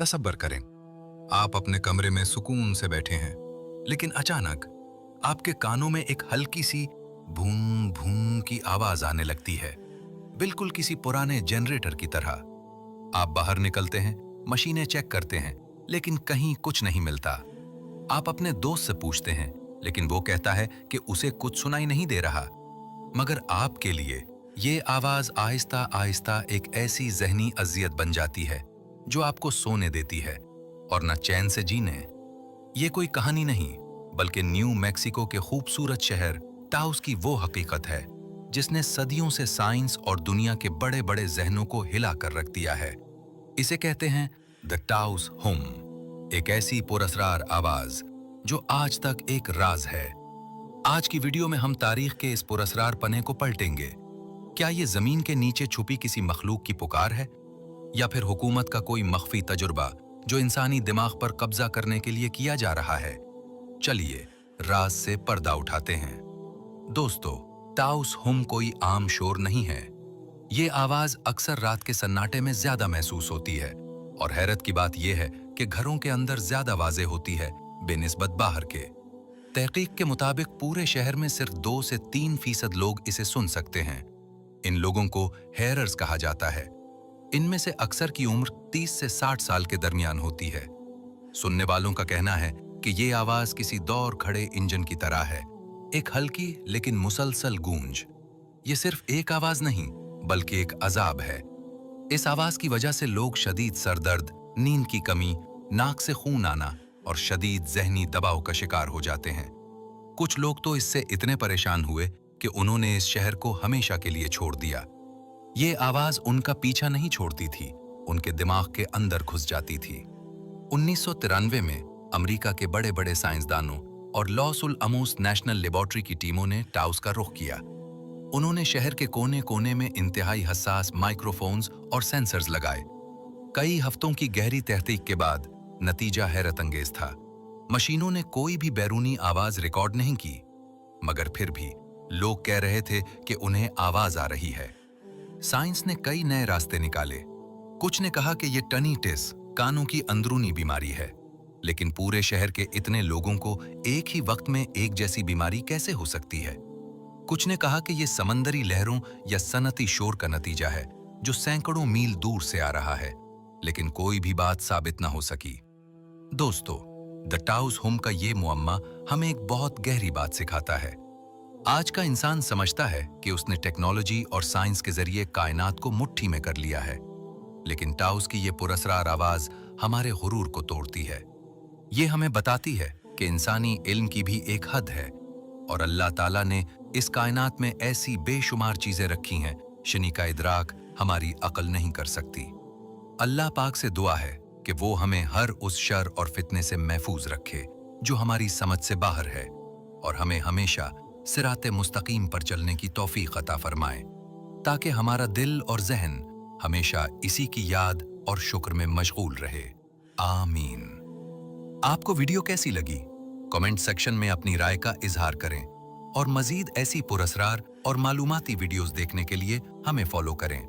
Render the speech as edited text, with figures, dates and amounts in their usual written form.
तसब्बर करें, आप अपने कमरे में सुकून से बैठे हैं, लेकिन अचानक आपके कानों में एक हल्की सी भूं भूं की आवाज आने लगती है, बिल्कुल किसी पुराने जनरेटर की तरह। आप बाहर निकलते हैं, मशीनें चेक करते हैं, लेकिन कहीं कुछ नहीं मिलता। आप अपने दोस्त से पूछते हैं, लेकिन वो कहता है कि उसे कुछ सुनाई नहीं दे रहा। मगर आपके लिए ये आवाज आहिस्ता आहिस्ता एक ऐसी जहनी अजियत बन जाती है जो आपको सोने देती है और न चैन से जीने। ये कोई कहानी नहीं, बल्कि न्यू मैक्सिको के खूबसूरत शहर टाउस की वो हकीकत है जिसने सदियों से साइंस और दुनिया के बड़े बड़े जहनों को हिला कर रख दिया है। इसे कहते हैं द टाउस हुम, एक ऐसी पुरअसरार आवाज जो आज तक एक राज है। आज की वीडियो में हम तारीख के इस पुरअसरार पन्ने को पलटेंगे। क्या ये जमीन के नीचे छुपी किसी मखलूक की पुकार है, या फिर हुकूमत का कोई मख्फी तजुर्बा जो इंसानी दिमाग पर कब्जा करने के लिए किया जा रहा है? चलिए राज से पर्दा उठाते हैं। दोस्तों, टाउस हुम कोई आम शोर नहीं है। ये आवाज अक्सर रात के सन्नाटे में ज्यादा महसूस होती है, और हैरत की बात यह है कि घरों के अंदर ज्यादा वाज़ेह होती है बेनिस्बत बाहर के। तहकीक के मुताबिक पूरे शहर में सिर्फ 2 से 3% लोग इसे सुन सकते हैं। इन लोगों को हेयरर्स कहा जाता है। इनमें से अक्सर की उम्र 30 से 60 साल के दरमियान होती है। सुनने वालों का कहना है कि ये आवाज किसी दौर खड़े इंजन की तरह है, एक हल्की लेकिन मुसलसल गूंज। ये सिर्फ एक आवाज नहीं, बल्कि एक अजाब है। इस आवाज की वजह से लोग शदीद सरदर्द, नींद की कमी, नाक से खून आना और शदीद जहनी दबाव का शिकार हो जाते हैं। कुछ लोग तो इससे इतने परेशान हुए कि उन्होंने इस शहर को हमेशा के लिए छोड़ दिया। ये आवाज उनका पीछा नहीं छोड़ती थी, उनके दिमाग के अंदर घुस जाती थी। 1993 में अमेरिका के बड़े बड़े साइंसदानों और लॉस उल अमोस नेशनल लेबोरेटरी की टीमों ने टाउस का रुख किया। उन्होंने शहर के कोने कोने में इंतहाई हसास माइक्रोफोन्स और सेंसर्स लगाए। कई हफ्तों की गहरी तहकीक के बाद नतीजा हैरत अंगेज था। मशीनों ने कोई भी बैरूनी आवाज रिकॉर्ड नहीं की, मगर फिर भी लोग कह रहे थे कि उन्हें आवाज आ रही है। साइंस ने कई नए रास्ते निकाले। कुछ ने कहा कि यह टनिटिस, कानों की अंदरूनी बीमारी है, लेकिन पूरे शहर के इतने लोगों को एक ही वक्त में एक जैसी बीमारी कैसे हो सकती है? कुछ ने कहा कि यह समंदरी लहरों या सनती शोर का नतीजा है जो सैकड़ों मील दूर से आ रहा है, लेकिन कोई भी बात साबित ना हो सकी। दोस्तों, द टाउस हुम का ये मुअम्मा हमें एक बहुत गहरी बात सिखाता है। आज का इंसान समझता है कि उसने टेक्नोलॉजी और साइंस के जरिए कायनात को मुट्ठी में कर लिया है, लेकिन टाउस की ये पुरअसरार आवाज हमारे गुरूर को तोड़ती है। ये हमें बताती है कि इंसानी इल्म की भी एक हद है, और अल्लाह ताला ने इस कायनात में ऐसी बेशुमार चीजें रखी हैं जिन्हीं का इदराक हमारी अक्ल नहीं कर सकती। अल्लाह पाक से दुआ है कि वो हमें हर उस शर और फितने से महफूज रखे जो हमारी समझ से बाहर है, और हमें हमेशा सिराते मुस्तकीम पर चलने की तौफीक अता फरमाए, ताकि हमारा दिल और जहन हमेशा इसी की याद और शुक्र में मशगूल रहे। आमीन। आपको वीडियो कैसी लगी? कमेंट सेक्शन में अपनी राय का इजहार करें, और मजीद ऐसी पुरअसरार और मालूमाती वीडियोस देखने के लिए हमें फॉलो करें।